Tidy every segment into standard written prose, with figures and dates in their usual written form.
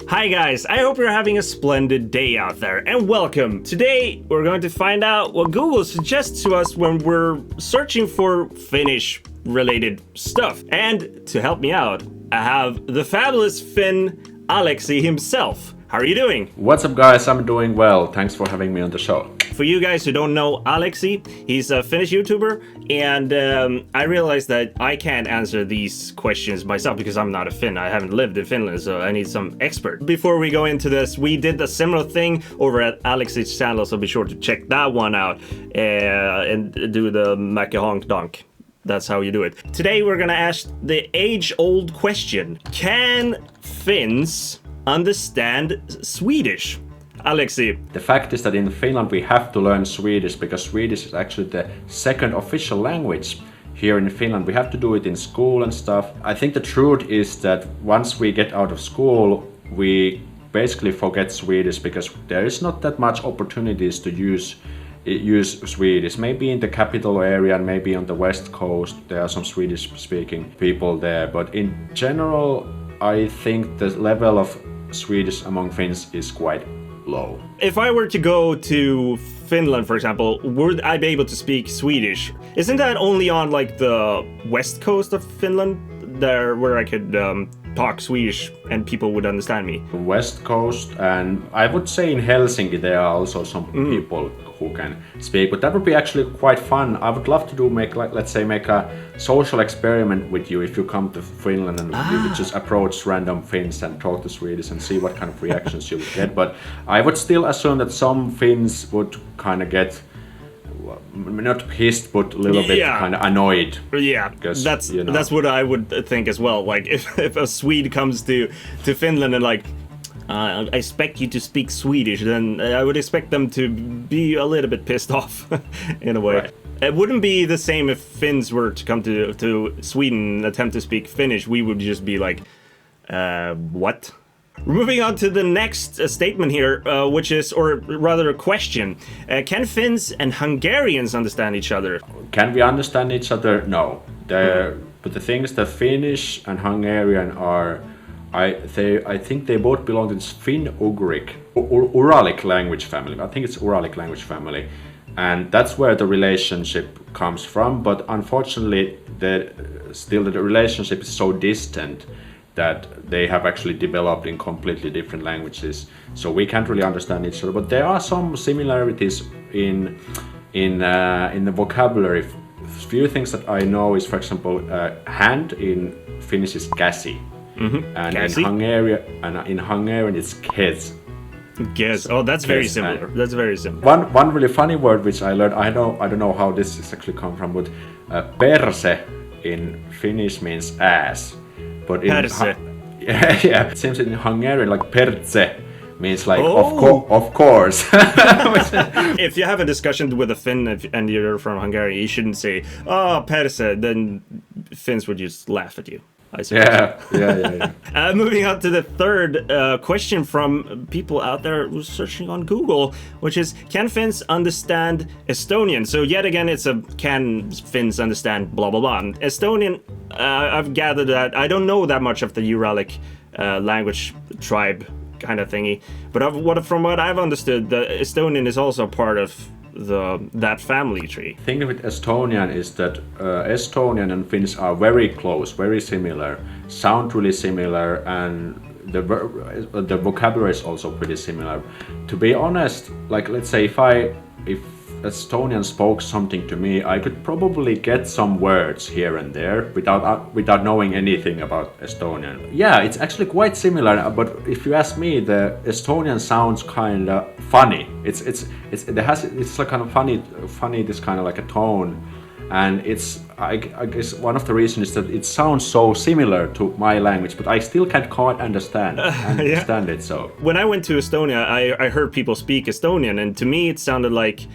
Hi guys, I hope you're having a splendid day out there, and welcome! Today we're going to find out what Google suggests to us when we're searching for Finnish related stuff. And to help me out, I have the fabulous Finn Aleksi himself. How are you doing? What's up guys, I'm doing well. Thanks for having me on the show. For you guys who don't know Aleksi, he's a Finnish YouTuber, and I realized that I can't answer these questions myself because I'm not a Finn. I haven't lived in Finland, so I need some expert. Before we go into this, we did a similar thing over at ALEKSI'S channel, so be sure to check that one out and do the Nackagubben. That's how you do it. Today we're gonna ask the age-old question. Can Finns understand Swedish? Aleksi. The fact is that in Finland we have to learn Swedish because Swedish is actually the second official language here in Finland. We have to do it in school and stuff. I think the truth is that once we get out of school, we basically forget Swedish because there is not that much opportunities to use Swedish. Maybe in the capital area and maybe on the west coast there are some Swedish speaking people there, but in general I think the level of Swedish among Finns is quite low. If I were to go to Finland, for example, would I be able to speak Swedish? Isn't that only on like the west coast of Finland, there where I could talk Swedish and people would understand me? West coast, and I would say in Helsinki there are also some people who can speak, but that would be actually quite fun. I would love to make a social experiment with you if you come to Finland and you would just approach random Finns and talk to Swedish and see what kind of reactions you would get. But I would still assume that some Finns would kind of get not pissed but a little bit kind of annoyed. Yeah, that's what I would think as well. Like if a Swede comes to Finland and like I expect you to speak Swedish, then I would expect them to be a little bit pissed off in a way. Right. It wouldn't be the same if Finns were to come to Sweden and attempt to speak Finnish. We would just be like, what? Moving on to the next statement here, which is, or rather a question. Can Finns and Hungarians understand each other? Can we understand each other? No. But the thing is that Finnish and Hungarian are, I think they both belong to this Finn-Ugric, Uralic language family. I think it's Uralic language family. And that's where the relationship comes from. But unfortunately, the relationship is so distant that they have actually developed in completely different languages. So we can't really understand each other. But there are some similarities in the vocabulary. A few things that I know is, for example, hand in Finnish is käsi. And in Hungarian it's kez. Kez. Oh, that's very similar. That's very similar. One really funny word which I learned. I don't know how this is actually come from, but perse in Finnish means ass. But in it seems in Hungarian like perce means like of course. If you have a discussion with a Finn and you're from Hungary, you shouldn't say perse. Then Finns would just laugh at you. Yeah. Moving on to the third question from people out there who's searching on Google, which is, can Finns understand Estonian? So yet again, it's can Finns understand blah, blah, blah. Estonian, I've gathered that I don't know that much of the Uralic language tribe kind of thingy, but from what I've understood, the Estonian is also part of that family tree. The thing with Estonian is that Estonian and Finns are very close, very similar, sound really similar, and the vocabulary is also pretty similar. To be honest, like let's say if Estonian spoke something to me, I could probably get some words here and there without knowing anything about Estonian. Yeah, it's actually quite similar, but if you ask me, the Estonian sounds kind of funny. It's like kind of funny this kind of like a tone, and I guess one of the reasons is that it sounds so similar to my language, but I still can't quite understand it. So when I went to Estonia, I heard people speak Estonian, and to me it sounded like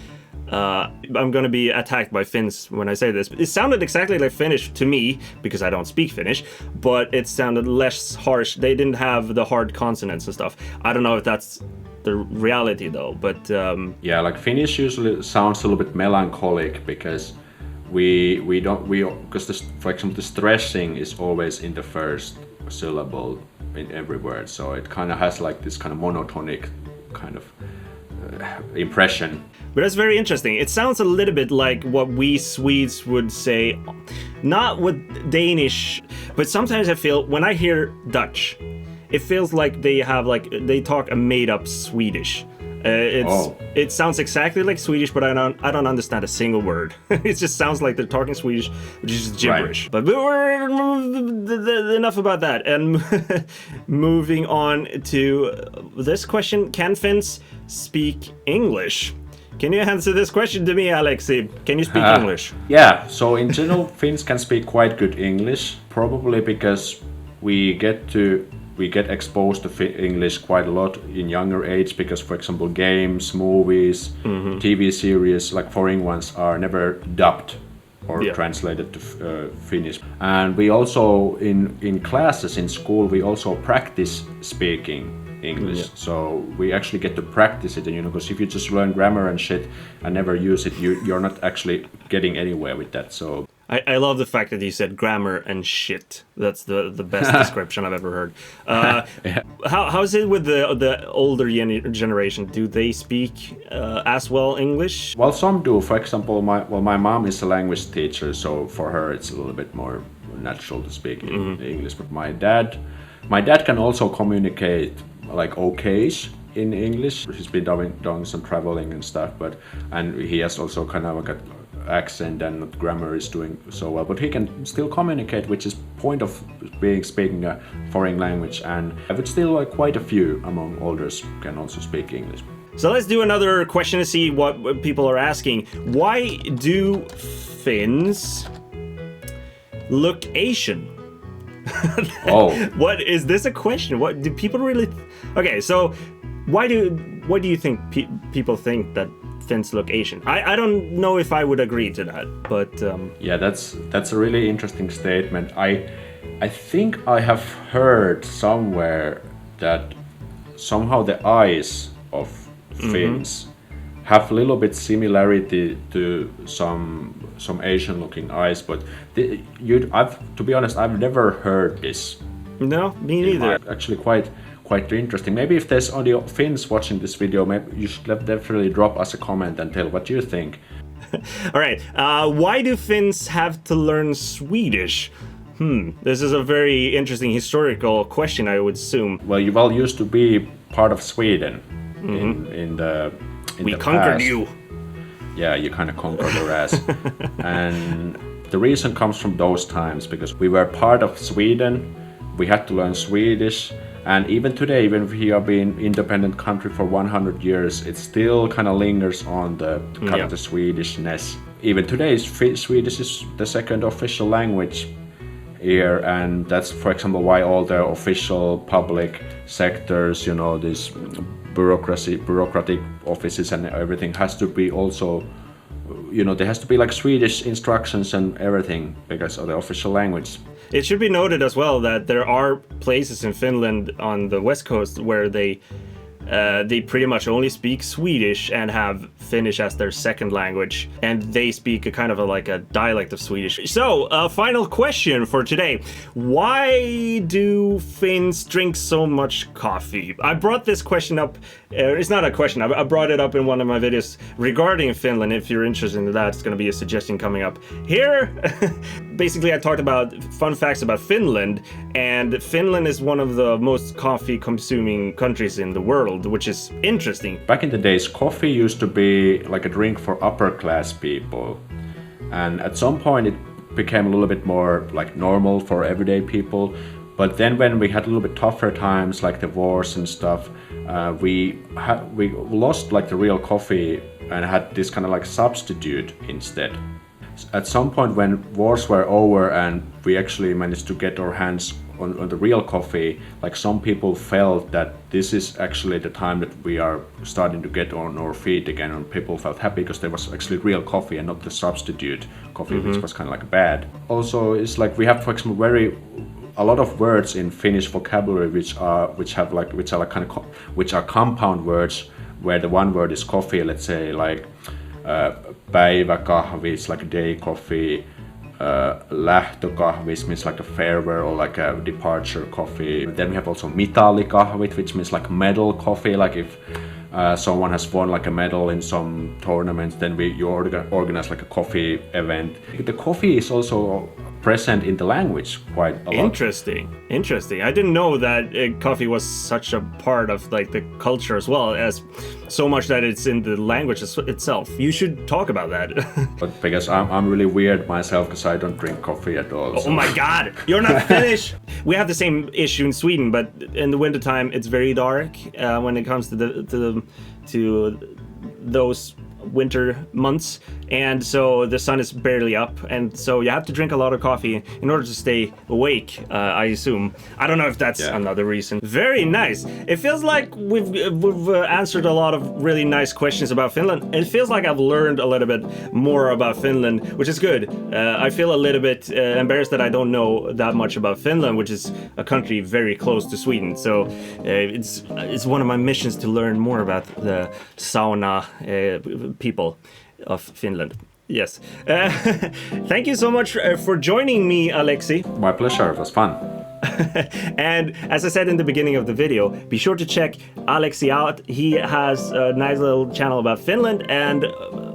I'm gonna be attacked by Finns when I say this. It sounded exactly like Finnish to me, because I don't speak Finnish, but it sounded less harsh. They didn't have the hard consonants and stuff. I don't know if that's the reality though, but yeah, like Finnish usually sounds a little bit melancholic because we don't because for example the stressing is always in the first syllable in every word, so it kind of has like this kind of monotonic kind of impression. But that's very interesting. It sounds a little bit like what we Swedes would say, not with Danish, but sometimes I feel when I hear Dutch, it feels like they talk a made-up Swedish. It sounds exactly like Swedish, but I don't understand a single word. It just sounds like they're talking Swedish, which is gibberish. Right. But enough about that. And moving on to this question: can Finns speak English? Can you answer this question to me, Aleksi? Can you speak English? Yeah. So in general, Finns can speak quite good English, probably because we get exposed to English quite a lot in younger age because, for example, games, movies, TV series, like foreign ones, are never dubbed or translated to Finnish. And we also, in classes in school, we also practice speaking English. Yeah. So we actually get to practice it, and because if you just learn grammar and shit and never use it, you're not actually getting anywhere with that. So I love the fact that you said grammar and shit. That's the best description I've ever heard. How is it with the older generation? Do they speak as well English? Well, some do. For example, my mom is a language teacher, so for her it's a little bit more natural to speak English. But my dad can also communicate like okayish in English. He's been doing some traveling and stuff, and he has also kind of like a accent and grammar is doing so well, but he can still communicate, which is point of speaking a foreign language. And I would still like quite a few among elders can also speak English. So let's do another question to see what people are asking. Why do Finns look Asian? Oh, what is this a question? What do people really? Okay, so what do you think people think that Finns look Asian? I don't know if I would agree to that, but yeah, that's a really interesting statement. I think I have heard somewhere that somehow the eyes of Finns have a little bit similarity to some Asian looking eyes, but to be honest, I've never heard this. No, me neither. Actually quite interesting. Maybe if there's audio Finns watching this video, maybe you should definitely drop us a comment and tell what you think. All right. Why do Finns have to learn Swedish? This is a very interesting historical question, I would assume. Well, you used to be part of Sweden in the we conquered past. you. Yeah, you kind of conquered our ass. And the reason comes from those times because we were part of Sweden. We had to learn Swedish. And even today, even if we have been independent country for 100 years, it still kind of lingers on the kind of the Swedishness. Even today, Swedish is the second official language here, and that's, for example, why all the official public sectors, these bureaucratic offices and everything has to be also, there has to be like Swedish instructions and everything because of the official language. It should be noted as well that there are places in Finland on the west coast where they pretty much only speak Swedish and have Finnish as their second language, and they speak a kind of like a dialect of Swedish. So, final question for today. Why do Finns drink so much coffee? I brought this question up. It's not a question. I brought it up in one of my videos regarding Finland. If you're interested in that, it's going to be a suggestion coming up here. Basically, I talked about fun facts about Finland, and Finland is one of the most coffee-consuming countries in the world, which is interesting. Back in the days, coffee used to be like a drink for upper class people, and at some point it became a little bit more like normal for everyday people. But then when we had a little bit tougher times, like the wars and stuff, we lost like the real coffee and had this kind of like substitute instead. At some point when wars were over and we actually managed to get our hands on the real coffee, like some people felt that this is actually the time that we are starting to get on our feet again, and people felt happy because there was actually real coffee and not the substitute coffee, which was kind of like bad. Also, it's like we have, for example, a lot of words in Finnish vocabulary which are compound words, where the one word is coffee. Let's say like Päiväkahvi is like a day coffee. Lähtökahvi means like a farewell or like a departure coffee. Then we have also mitalikahvit, which means like medal coffee. Like if someone has won like a medal in some tournament, then you organize like a coffee event. The coffee is also present in the language quite a lot. Interesting. I didn't know that coffee was such a part of like the culture as well, as so much that it's in the language itself. You should talk about that. But because I'm really weird myself, because I don't drink coffee at all. Oh my God, you're not Finnish. We have the same issue in Sweden, but in the wintertime it's very dark when it comes to those winter months, and so the sun is barely up, and so you have to drink a lot of coffee in order to stay awake, I assume. I don't know if that's another reason. Very nice. It feels like we've answered a lot of really nice questions about Finland. It feels like I've learned a little bit more about Finland, which is good. I feel a little bit embarrassed that I don't know that much about Finland, which is a country very close to Sweden. So it's one of my missions to learn more about the sauna people of Finland. Yes. Thank you so much for joining me, Aleksi. My pleasure. It was fun. And as I said in the beginning of the video, be sure to check Aleksi out. He has a nice little channel about Finland, and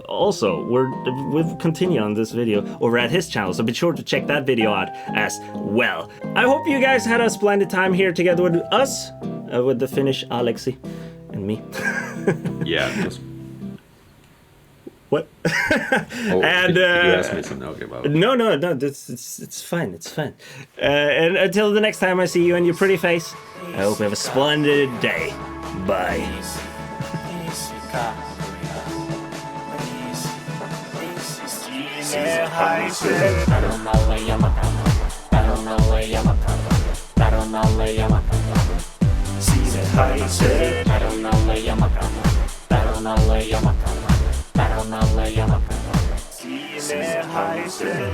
also we'll continue on this video over at his channel, so be sure to check that video out as well. I hope you guys had a splendid time here together with us, with the Finnish Aleksi and me. Yeah, it was... What? And you asked me something. Okay, well. No, it's fine. It's fine. And until the next time I see you and your pretty face, I hope you have a splendid day. Bye. Sinne haisee.